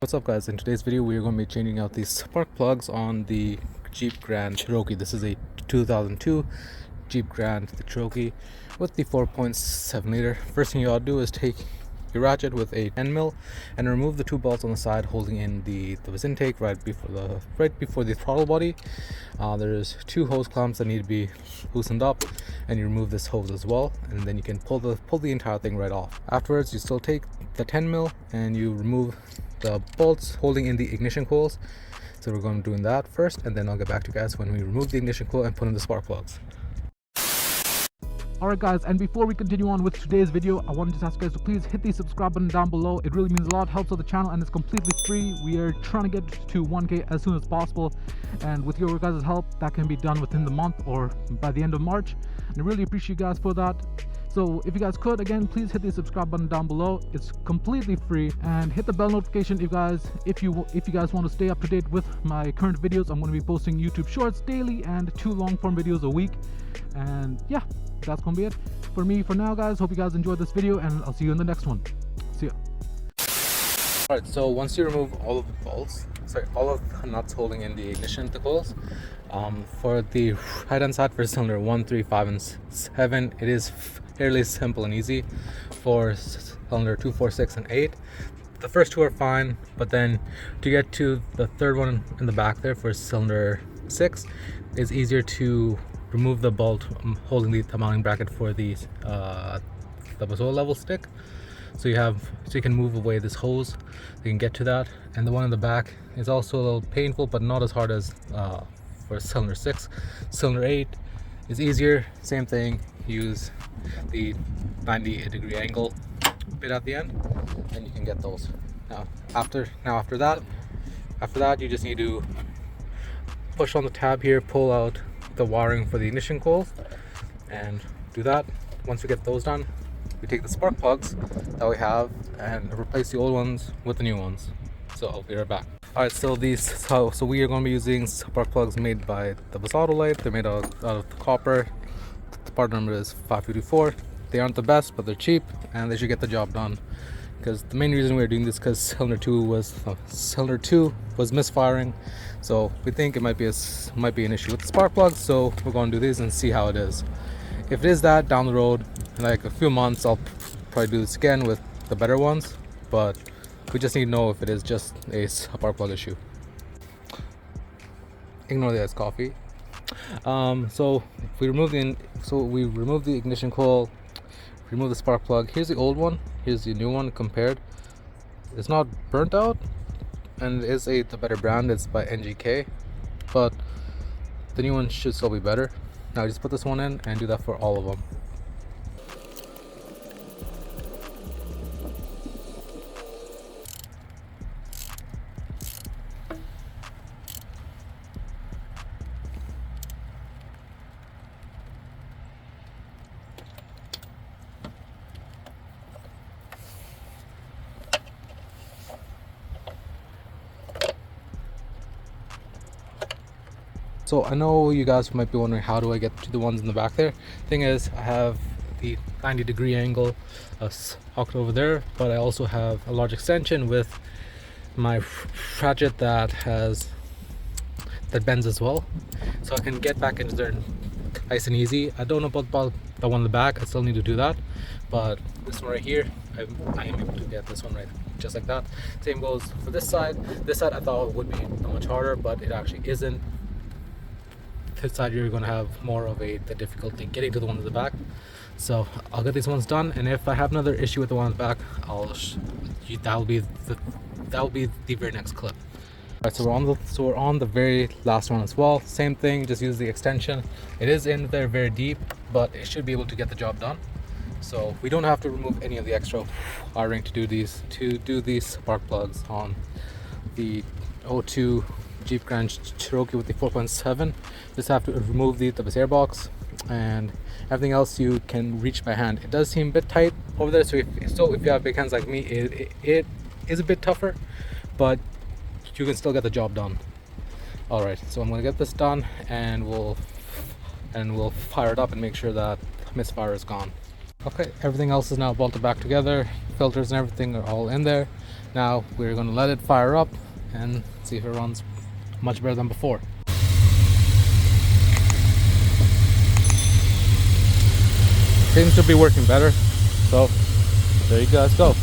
What's up guys, in today's video we are going to be changing out these spark plugs on the Jeep Grand Cherokee. This is a 2002 Jeep Grand Cherokee with the 4.7 liter. First thing you ought to do is take your ratchet with a 10 mil and remove the two bolts on the side holding in the intake right before the throttle body. There's two hose clamps that need to be loosened up, and you remove this hose as well, and then you can pull the entire thing right off. Afterwards, you still take the 10 mil and you remove the bolts holding in the ignition coils. So we're going to be doing that first, and then I'll get back to you guys when we remove the ignition coil and put in the spark plugs. Alright guys, and before we continue on with today's video, I wanted to ask you guys to please hit the subscribe button down below. It really means a lot, helps out the channel, and it's completely free. We are trying to get to 1K as soon as possible, and with your guys' help that can be done within the month or by the end of March, and I really appreciate you guys for that. So if you guys could, again, please hit the subscribe button down below. It's completely free, and hit the bell notification if you guys want to stay up to date with my current videos. I'm going to be posting YouTube shorts daily and 2 long form videos a week. And yeah, that's gonna be it for me for now, guys. Hope you guys enjoyed this video, and I'll see you in the next one. See ya. Alright, so once you remove all of the bolts, all of the nuts holding in the ignition to coils, for the right hand side for cylinder 1, 3, 5, and 7, it is fairly simple and easy. For cylinder 2, 4, 6, and 8, the first two are fine, but then to get to the third one in the back there for cylinder 6, it's easier to remove the bolt holding the mounting bracket for the mazola level stick. So you can move away this hose. You can get to that, and the one in the back is also a little painful, but not as hard as for cylinder 6. Cylinder 8 is easier. Same thing. Use the 90-degree angle bit at the end, and you can get those. After that, you just need to push on the tab here, pull out the wiring for the ignition coils, and do that. Once we get those done, we take the spark plugs that we have and replace the old ones with the new ones. So I'll be right back. Alright, so we are going to be using spark plugs made by the Autolite. They're made out of copper. The part number is 554. They aren't the best, but they're cheap and they should get the job done. Because the main reason we're doing this because cylinder 2 was misfiring, so we think it might be an issue with the spark plugs. So we're going to do this and see how it is. If it is that, down the road in like a few months, I'll probably do this again with the better ones, but we just need to know if it is just a spark plug issue. Ignore the iced coffee. So we remove the ignition coil, remove the spark plug. Here's the old one, here's the new one compared. It's not burnt out, and it is the better brand. It's by NGK, but the new one should still be better. Now just put this one in and do that for all of them. So I know you guys might be wondering, how do I get to the ones in the back there? Thing is, I have the 90-degree angle hooked over there, but I also have a large extension with my ratchet that bends as well, so I can get back into there nice and easy. I don't know about the one in the back. I still need to do that, but this one right here, I am able to get this one right just like that. Same goes for this side. This side I thought would be much harder, but it actually isn't. This side you're going to have more of the difficulty getting to the one in the back. So I'll get these ones done, and if I have another issue with the one in the back, that'll be the very next clip. Alright, so we're on the very last one as well. Same thing, just use the extension. It is in there very deep, but it should be able to get the job done. So we don't have to remove any of the extra wiring to do these spark plugs on the 02 Jeep Grand Cherokee with the 4.7. Just have to remove the air box, and everything else you can reach by hand. It does seem a bit tight over there, so if you have big hands like me, it is a bit tougher, but you can still get the job done. Alright, so I'm gonna get this done, and we'll fire it up and make sure that misfire is gone. Okay, everything else is now bolted back together. Filters and everything are all in there. Now we're gonna let it fire up and see if it runs much better than before. Seems to be working better, so there you guys go.